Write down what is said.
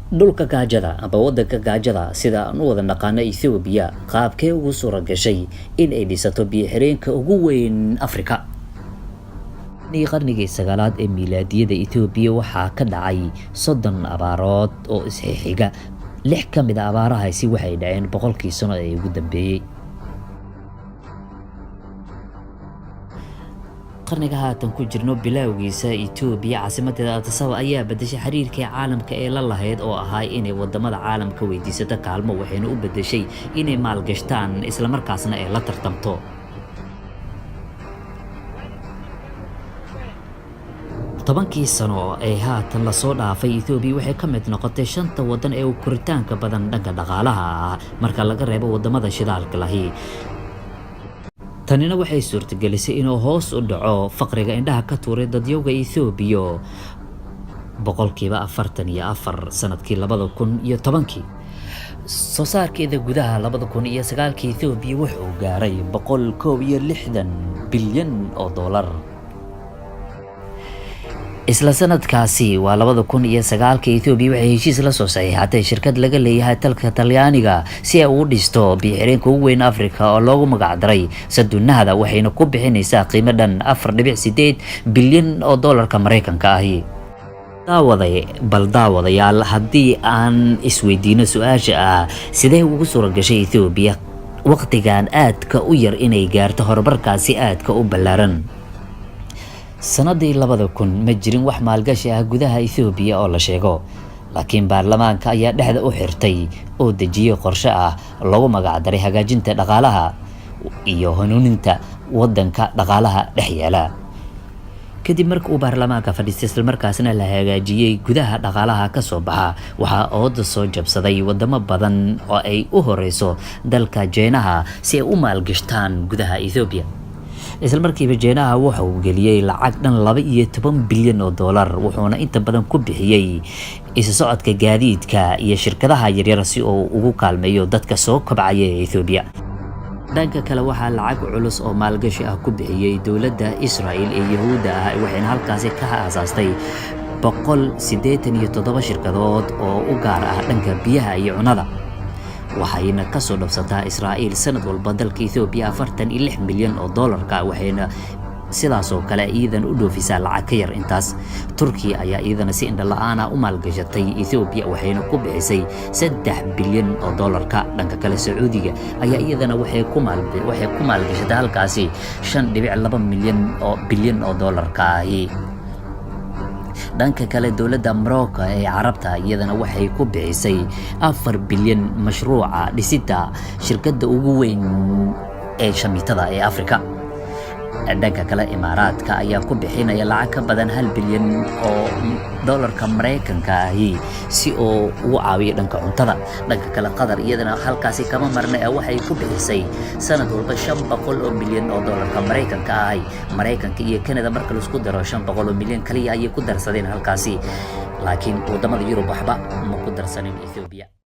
dhulka gaajada aba waddanka gaajada sida aan u wada naqaano Ethiopia qaabkee ugu suura gashay in ay dhisato biyo-xireenka ugu weyn Afrika. qarnigii 9aad ee miilaadiyada Ethiopia waxaa ka dhacay 30 abaarood oo isxixiga 6 ka mid ah abaarahaasi waxay dhaceen boqolkii sano ee ugu dambeeyay. qarniga haatan ku jirno bilowgiisa Ethiopia caasimadeeda Addis Ababa ayaa bedeshay xiriirkii caalamka ee la lahayd oo ahaa inay wadamada caalamka weydiisato kaalmo, waxayna u bedeshay inay maalgashtaan isla markaasna ay la tartamto. tobankii sano ee haatan la soo dhaafay Ethiopia waxay ka mid noqotay 5 wadan ee koritaanka badan dhanka dhaqaalaha marka laga reebo wadamada shidaalka lahi. tanina waxay suurtagelisay inuu hoos u dhaco faqriga indhaha ka tuuray dadyowga Ethiopia boqolkiiba 44 sanadkii 2010. soo saarkeeda gudaha 2009 Ethiopia wuxuu gaaray 160 bilyan oo dollar. isla sanadkaasi waa 2009 Ethiopia waxay heshiis la soo saxiixatay shirkad laga leeyahay dalka Talyaaniga si ay u dhisto biyo-xireenka ugu weyn Afrika oo loogu magac daray Sadunahda, waxayna ku bixinaysaa qiimo dhan 4.8 bilyan oo dollarka Mareykanka ah. daawadayaal haddii aan isweydiino su'aasha ah sidee ugu suura gashay Ethiopia waqtigan aadka u yar inay gaarto horumarkaasi aadka u ballaaran. sanadii 2000 ma jirin wax maalgashi ah gudaha Ethiopia oo la sheego, laakiin baarlamaanka ayaa dhexda u xirtay oo dejiyay qorshe ah lagu magac daray hagaajinta dhaqaalaha iyo hanuuninta waddanka dhaqaalaha dhex yaala. kadib markii uu baarlamaanka fadhiistay isla markaasna la hagaajiyay gudaha dhaqaalaha ka soo baxa, waxaa ooda soo jabsaday wadamo badan oo ay u horeyso dalka Jeenaha si ay u maalgashtaan gudaha Ethiopia. isla markiiba Jeenaha waxa uu geliyay lacag dhan 12 bilyan oo dollar, wuxuuna inta badan ku bixiyay isa socodka gaadiidka iyo shirkadaha yaryar si uu ugu kaalmeeyo dadka soo kobcaya ee Ethiopia. dhanka kale waxaa lacag culus oo maalgashi ah ku bixiyay dowladda Israel ee Yahuuda ah, waxayna halkaasi ka aasaastay 187 shirkadood oo u gaar ah dhanka biyaha iyo cunada. waxayna ka soo dhabsataa Israel sanad walba dalka Ethiopia 46 milyan oo dollarka, waxayna sidaas oo kale iidan u dhoofisaa lacag ka yar intaas. Turkiya ayaa iidana si indha la'aan ah u maalgashatay Ethiopia, waxayna ku bixisay 3 bilyan oo dollarka. dhanka kale Sacuudiga ayaa iidana waxay ku maalgashatay halkaasi 5.2 bilyan oo dollarka ah. dhanka kale dowladda Morocco ee Carabta iyadana waxay ku bixisay 4 bilyan mashruuca dhisida shirkadda ugu weyn ee shamiitada ee Afrika. dhanka kale Imaaraadka ayaa ku bixinaya lacag ka badan 1 bilyan oo dollarka Mareykanka ah si uu ugu caawiyo dhanka cuntada. dhanka kale Qatar iyadana halkaasi kama marna waxay ku bixisay sanad walba 500 oo milyan oo dollarka Mareykanka ah. Mareykanka iyo Canada marka la isku daro 500 milyan kaliya ayay ku darsadeen halkaasi, laakiin wadamada Yurub waxba ma ku darsanin Ethiopia.